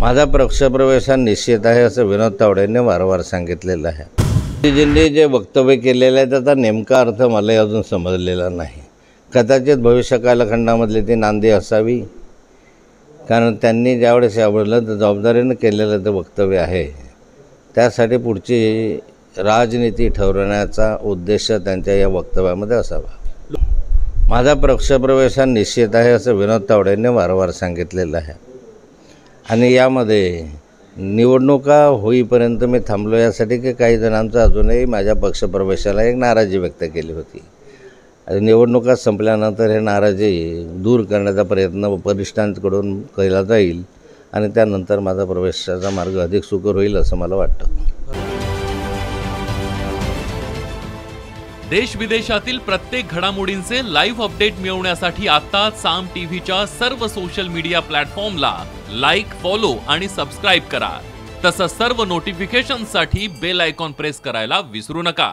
माझा पक्षप्रवेश हा निश्चित आहे असं विनोद तावडेंनी वारंवार सांगितलेलं आहे. मोदीजींनी जे वक्तव्य केलेलं आहे त्याचा नेमका अर्थ मलाही अजून समजलेला नाही. कदाचित भविष्य कालखंडामधली ती नांदी असावी, कारण त्यांनी ज्यावेळेस यावेळेला जबाबदारीनं केलेलं ते वक्तव्य आहे त्यासाठी पुढची राजनीती ठरवण्याचा उद्देश त्यांच्या या वक्तव्यामध्ये असावा. माझा पक्षप्रवेश हा निश्चित आहे असं विनोद तावडेंनी वारंवार सांगितलेलं आहे आणि यामध्ये निवडणुका होईपर्यंत मी थांबलो यासाठी की काही जणांचं अजूनही माझ्या पक्षप्रवेशाला एक नाराजी व्यक्त केली होती. निवडणुका संपल्यानंतर हे नाराजी दूर करण्याचा प्रयत्न वरिष्ठांकडून केला जाईल आणि त्यानंतर माझा प्रवेशाचा मार्ग अधिक सुकर होईल असं मला वाटतं. देश विदेशातील प्रत्येक घडामोडींचे लाईव्ह अपडेट मिळवण्यासाठी आता साम टीव्हीच्या सर्व सोशल मीडिया प्लॅटफॉर्मला लाईक, फॉलो आणि सबस्क्राईब करा. तसंच सर्व नोटिफिकेशनसाठी बेल आयकॉन प्रेस करायला विसरू नका.